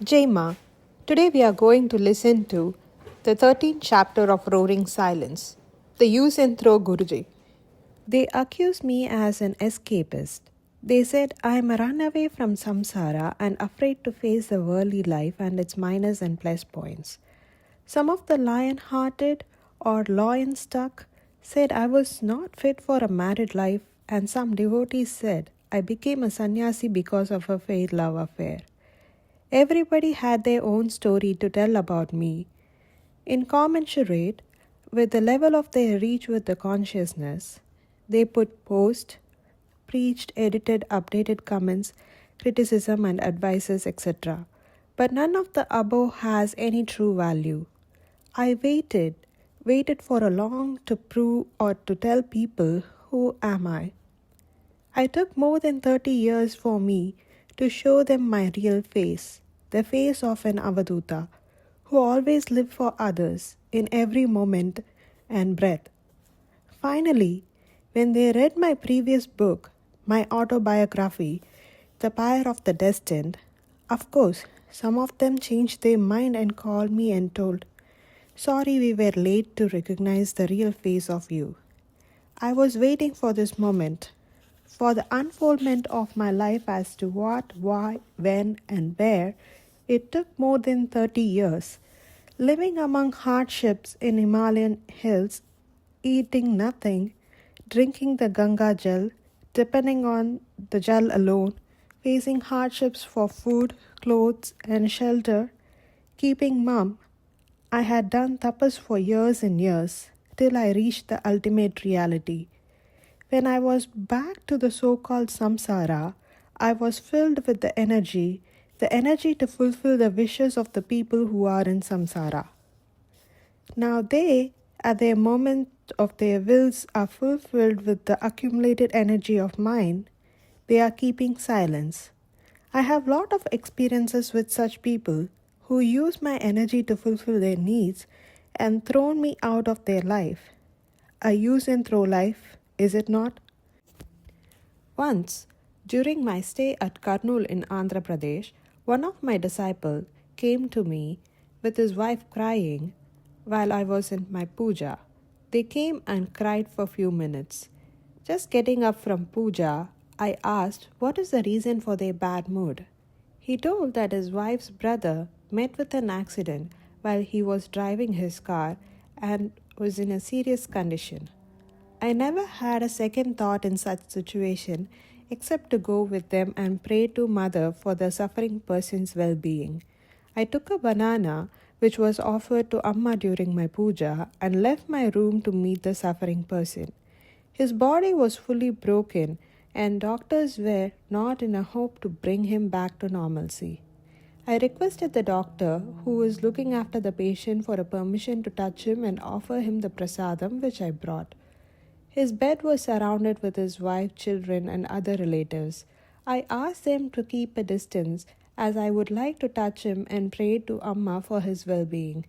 Jai Ma, today we are going to listen to the 13th chapter of Roaring Silence, the use and throw Guruji. They accuse me as an escapist. They said I am a runaway from samsara and afraid to face the worldly life and its minus and plus points. Some of the lion-hearted or lion-struck said I was not fit for a married life, and some devotees said I became a sannyasi because of a failed love affair. Everybody had their own story to tell about me. In commensurate with the level of their reach with the consciousness, they put post, preached, edited, updated comments, criticism and advices, etc. But none of the above has any true value. I waited for a long to prove or to tell people who am I. I took more than 30 years for me to show them my real face, the face of an Avadhoota, who always lived for others in every moment and breath. Finally, when they read my previous book, my autobiography, The Pyre of the Destined, of course, some of them changed their mind and called me and told, "Sorry we were late to recognize the real face of you." I was waiting for this moment, for the unfoldment of my life as to what, why, when, and where. It took more than 30 years. Living among hardships in Himalayan hills, eating nothing, drinking the Ganga Jal, depending on the Jal alone, facing hardships for food, clothes, and shelter, keeping mum. I had done tapas for years and years, till I reached the ultimate reality. When I was back to the so-called samsara, I was filled with the energy to fulfill the wishes of the people who are in samsara. Now they, at their moment of their wills, are fulfilled with the accumulated energy of mine. They are keeping silence. I have lot of experiences with such people who use my energy to fulfill their needs and thrown me out of their life. A use and throw life, is it not? Once, during my stay at Kurnool in Andhra Pradesh, one of my disciples came to me with his wife crying while I was in my puja. They came and cried for a few minutes. Just getting up from puja, I asked what is the reason for their bad mood. He told that his wife's brother met with an accident while he was driving his car and was in a serious condition. I never had a second thought in such situation except to go with them and pray to Mother for the suffering person's well-being. I took a banana which was offered to Amma during my puja and left my room to meet the suffering person. His body was fully broken and doctors were not in a hope to bring him back to normalcy. I requested the doctor who was looking after the patient for a permission to touch him and offer him the prasadam which I brought. His bed was surrounded with his wife, children, and other relatives. I asked them to keep a distance as I would like to touch him and pray to Amma for his well-being.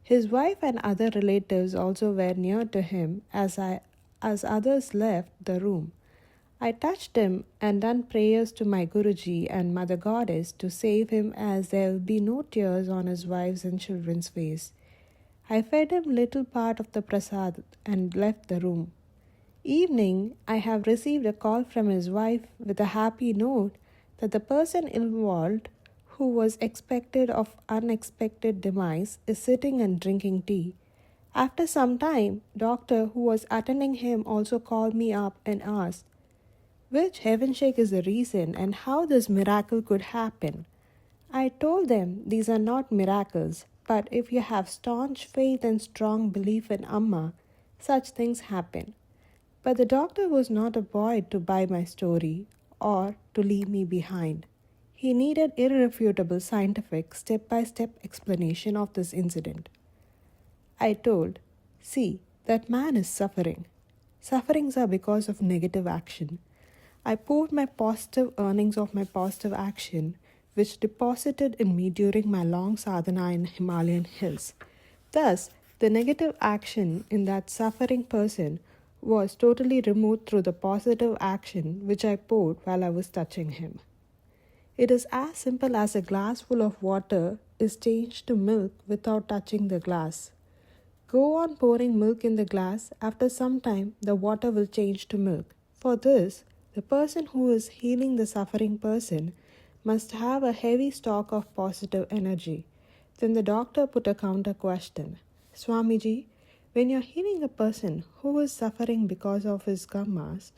His wife and other relatives also were near to him as others left the room. I touched him and done prayers to my Guruji and Mother Goddess to save him as there will be no tears on his wife's and children's face. I fed him little part of the prasad and left the room. Evening, I have received a call from his wife with a happy note that the person involved, who was expected of unexpected demise, is sitting and drinking tea. After some time, doctor who was attending him also called me up and asked, which heaven shake is the reason and how this miracle could happen. I told them these are not miracles, but if you have staunch faith and strong belief in Amma, such things happen. But the doctor was not a boy to buy my story or to leave me behind. He needed irrefutable scientific step-by-step explanation of this incident. I told, see, that man is suffering. Sufferings are because of negative action. I poured my positive earnings of my positive action, which deposited in me during my long sadhana in Himalayan hills. Thus, the negative action in that suffering person was totally removed through the positive action which I poured while I was touching him. It is as simple as a glass full of water is changed to milk without touching the glass. Go on pouring milk in the glass. After some time, the water will change to milk. For this, the person who is healing the suffering person must have a heavy stock of positive energy. Then the doctor put a counter question. Swamiji, when you're healing a person who is suffering because of his karmas,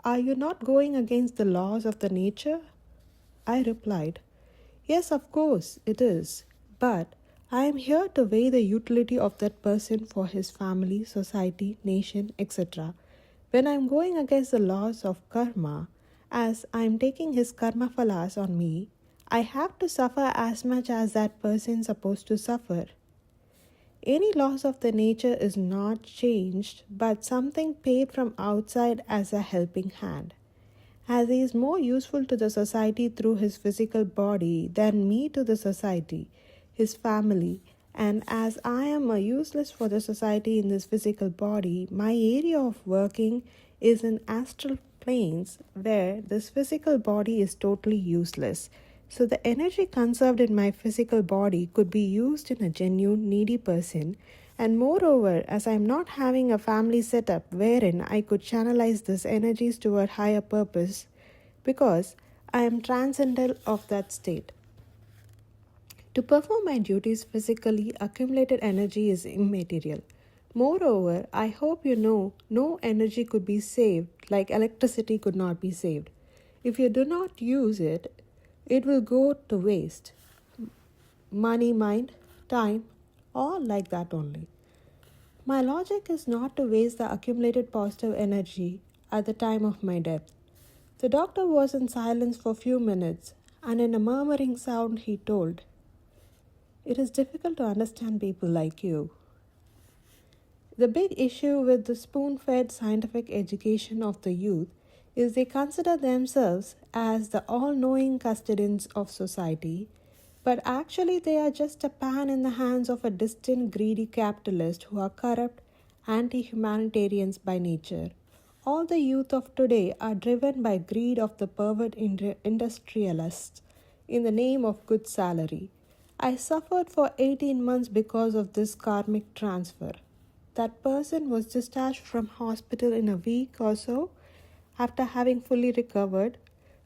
are you not going against the laws of the nature? I replied, yes, of course it is, but I am here to weigh the utility of that person for his family, society, nation, etc. When I am going against the laws of karma, as I am taking his karma phalas on me, I have to suffer as much as that person is supposed to suffer. Any loss of the nature is not changed, but something paid from outside as a helping hand. As he is more useful to the society through his physical body than me to the society, his family, and as I am useless for the society in this physical body, my area of working is in astral planes where this physical body is totally useless. So the energy conserved in my physical body could be used in a genuine needy person, and moreover, as I am not having a family setup wherein I could channelize these energies toward higher purpose, because I am transcendental of that state. To perform my duties physically, accumulated energy is immaterial. Moreover, I hope you know no energy could be saved like electricity could not be saved. If you do not use it, it will go to waste. Money, mind, time, all like that only. My logic is not to waste the accumulated positive energy at the time of my death. The doctor was in silence for a few minutes, and in a murmuring sound he told, it is difficult to understand people like you. The big issue with the spoon-fed scientific education of the youth is they consider themselves as the all-knowing custodians of society, but actually they are just a pan in the hands of a distant greedy capitalist who are corrupt anti-humanitarians by nature. All the youth of today are driven by greed of the pervert industrialists in the name of good salary. I suffered for 18 months because of this karmic transfer. That person was discharged from hospital in a week or so after having fully recovered,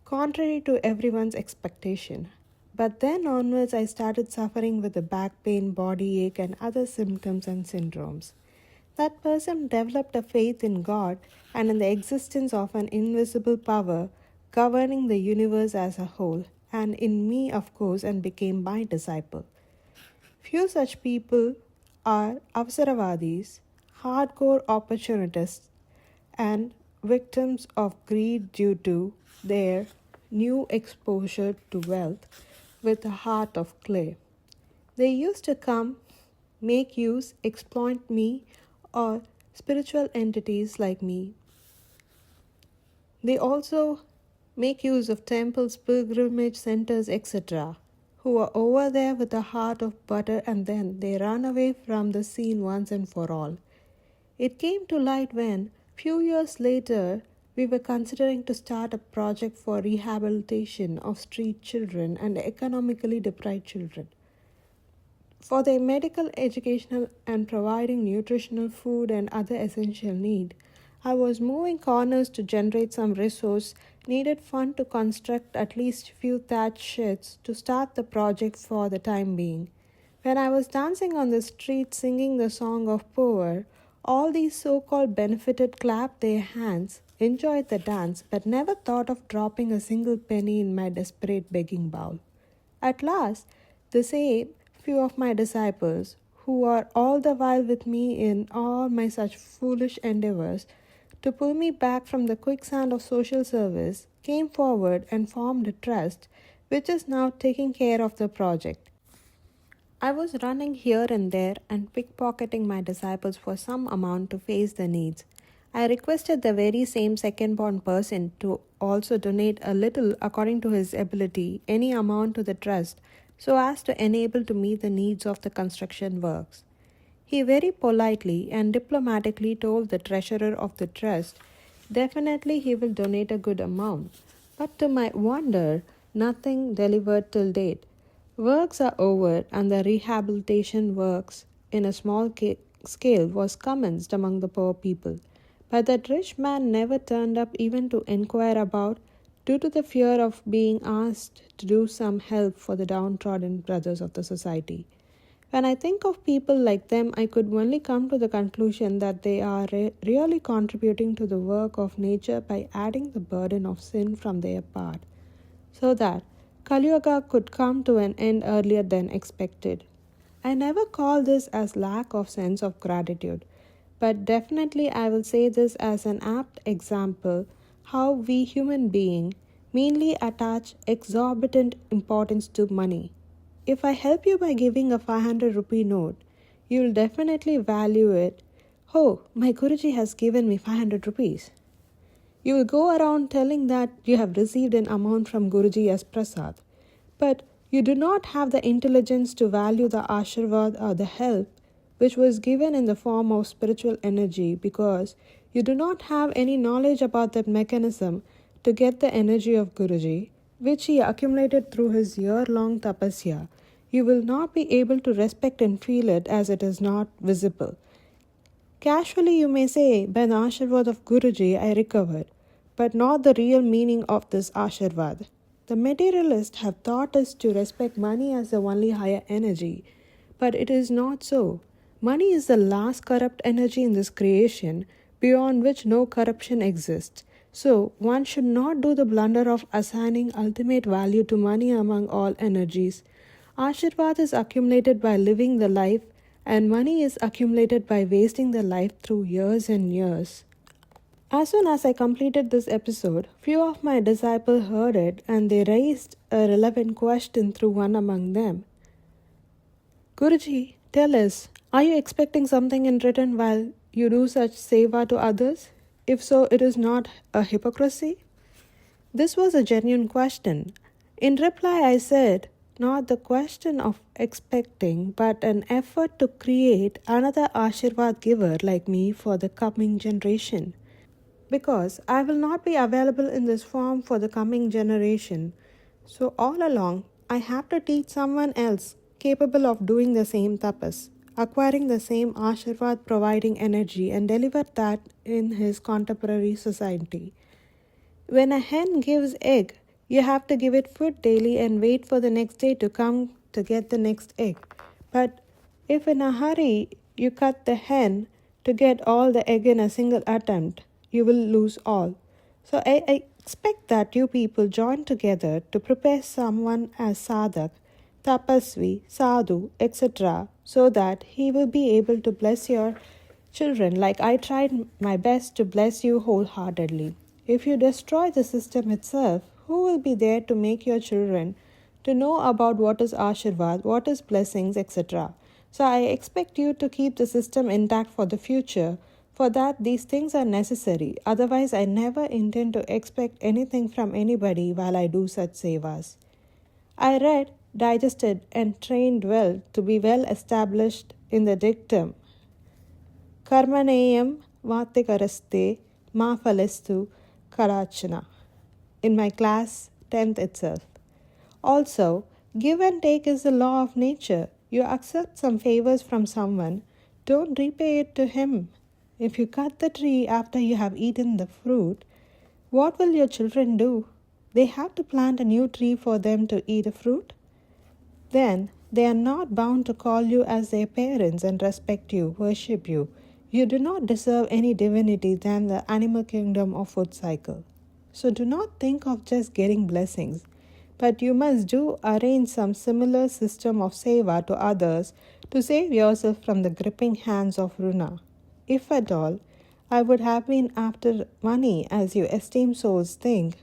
contrary to everyone's expectation. But then onwards I started suffering with the back pain, body ache and other symptoms and syndromes. That person developed a faith in God and in the existence of an invisible power governing the universe as a whole, and in me, of course, and became my disciple. Few such people are avsaravadis, hardcore opportunists, and victims of greed due to their new exposure to wealth with a heart of clay. They used to come, make use, exploit me or spiritual entities like me. They also make use of temples, pilgrimage centers, etc., who are over there with a heart of butter, and then they run away from the scene once and for all. It came to light when, few years later, we were considering to start a project for rehabilitation of street children and economically deprived children. For their medical, educational, and providing nutritional food and other essential need, I was moving corners to generate some resource, needed fund to construct at least few thatched sheds to start the project for the time being. When I was dancing on the street singing the song of poor, all these so-called benefited clapped their hands, enjoyed the dance, but never thought of dropping a single penny in my desperate begging bowl. At last, the same few of my disciples, who are all the while with me in all my such foolish endeavors, to pull me back from the quicksand of social service, came forward and formed a trust which is now taking care of the project. I was running here and there and pickpocketing my disciples for some amount to face the needs. I requested the very same second-born person to also donate a little according to his ability, any amount to the trust, so as to enable to meet the needs of the construction works. He very politely and diplomatically told the treasurer of the trust, definitely he will donate a good amount. But to my wonder, nothing delivered till date. Works are over, and the rehabilitation works in a small scale was commenced among the poor people. But that rich man never turned up even to inquire about, due to the fear of being asked to do some help for the downtrodden brothers of the society. When I think of people like them, I could only come to the conclusion that they are really contributing to the work of nature by adding the burden of sin from their part, so that Kali Yuga could come to an end earlier than expected. I never call this as lack of sense of gratitude, but definitely I will say this as an apt example how we human beings mainly attach exorbitant importance to money. If I help you by giving a 500 rupee note, you will definitely value it. Oh, my Guruji has given me 500 rupees. You will go around telling that you have received an amount from Guruji as prasad. But you do not have the intelligence to value the ashirvad or the help which was given in the form of spiritual energy, because you do not have any knowledge about that mechanism to get the energy of Guruji, which he accumulated through his year-long tapasya. You will not be able to respect and feel it as it is not visible. Casually you may say, by the ashirvad of Guruji I recovered, but not the real meaning of this ashirvad. The materialists have taught us to respect money as the only higher energy, but it is not so. Money is the last corrupt energy in this creation, beyond which no corruption exists. So, one should not do the blunder of assigning ultimate value to money among all energies. Ashirvad is accumulated by living the life, and money is accumulated by wasting the life through years and years. As soon as I completed this episode, few of my disciples heard it, and they raised a relevant question through one among them. Guruji, tell us, are you expecting something in return while you do such seva to others? If so, it is not a hypocrisy? This was a genuine question. In reply, I said, not the question of expecting, but an effort to create another Ashirvad giver like me for the coming generation. Because I will not be available in this form for the coming generation. So all along, I have to teach someone else capable of doing the same tapas, acquiring the same Ashirvad providing energy, and deliver that in his contemporary society. When a hen gives egg, you have to give it food daily and wait for the next day to come to get the next egg. But if in a hurry you cut the hen to get all the egg in a single attempt, you will lose all. So I expect that you people join together to prepare someone as sadhak, tapasvi, sadhu, etc., so that he will be able to bless your children like I tried my best to bless you wholeheartedly. If you destroy the system itself, who will be there to make your children to know about what is ashirvad, what is blessings, etc.? So I expect you to keep the system intact for the future. For that, these things are necessary. Otherwise, I never intend to expect anything from anybody while I do such sevas. I read, digested, and trained well to be well established in the dictum Karmaneyam Vatikaraste Ma Falestu Karachana in my class 10th itself. Also, give and take is the law of nature. You accept some favors from someone, don't repay it to him. If you cut the tree after you have eaten the fruit, what will your children do? They have to plant a new tree for them to eat a fruit? Then they are not bound to call you as their parents and respect you, worship you. You do not deserve any divinity than the animal kingdom of food cycle. So do not think of just getting blessings, but you must arrange some similar system of seva to others to save yourself from the gripping hands of Runa. If at all, I would have been after money as you esteemed souls think.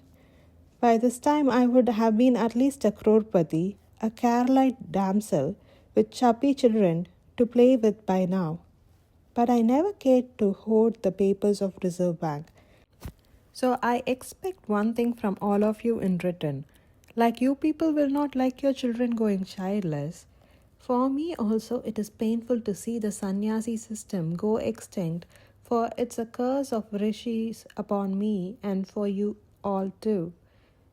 By this time I would have been at least a crorepati, a Carolite damsel with chubby children to play with by now. But I never cared to hoard the papers of Reserve Bank. So I expect one thing from all of you in return. Like you people will not like your children going childless. For me also it is painful to see the sannyasi system go extinct, for it's a curse of rishis upon me and for you all too.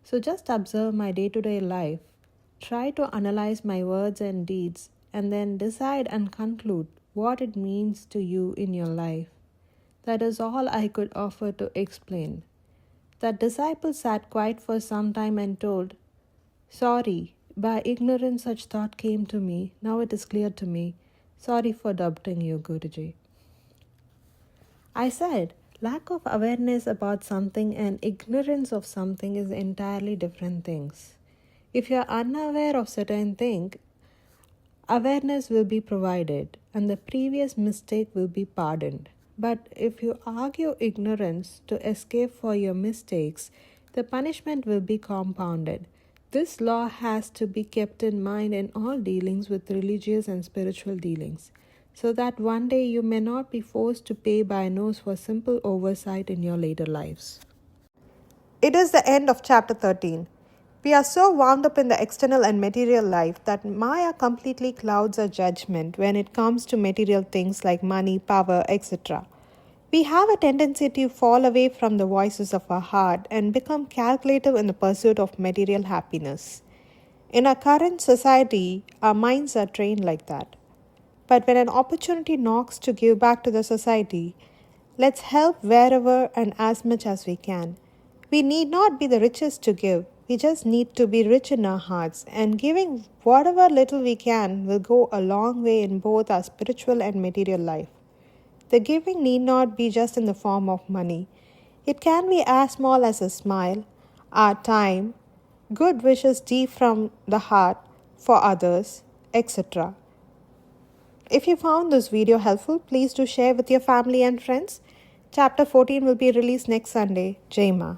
So just observe my day-to-day life. Try to analyze my words and deeds and then decide and conclude what it means to you in your life. That is all I could offer to explain. That disciple sat quiet for some time and told, "Sorry, by ignorance such thought came to me. Now it is clear to me. Sorry for doubting you, Guruji." I said, lack of awareness about something and ignorance of something is entirely different things. If you are unaware of certain thing, awareness will be provided and the previous mistake will be pardoned. But if you argue ignorance to escape for your mistakes, the punishment will be compounded. This law has to be kept in mind in all dealings with religious and spiritual dealings, so that one day you may not be forced to pay by nose for simple oversight in your later lives. It is the end of chapter 13. We are so wound up in the external and material life that Maya completely clouds our judgment when it comes to material things like money, power, etc. We have a tendency to fall away from the voices of our heart and become calculative in the pursuit of material happiness. In our current society, our minds are trained like that. But when an opportunity knocks to give back to the society, let's help wherever and as much as we can. We need not be the richest to give. We just need to be rich in our hearts, and giving whatever little we can will go a long way in both our spiritual and material life. The giving need not be just in the form of money. It can be as small as a smile, our time, good wishes deep from the heart for others, etc. If you found this video helpful, please do share with your family and friends. Chapter 14 will be released next Sunday. Jai Ma.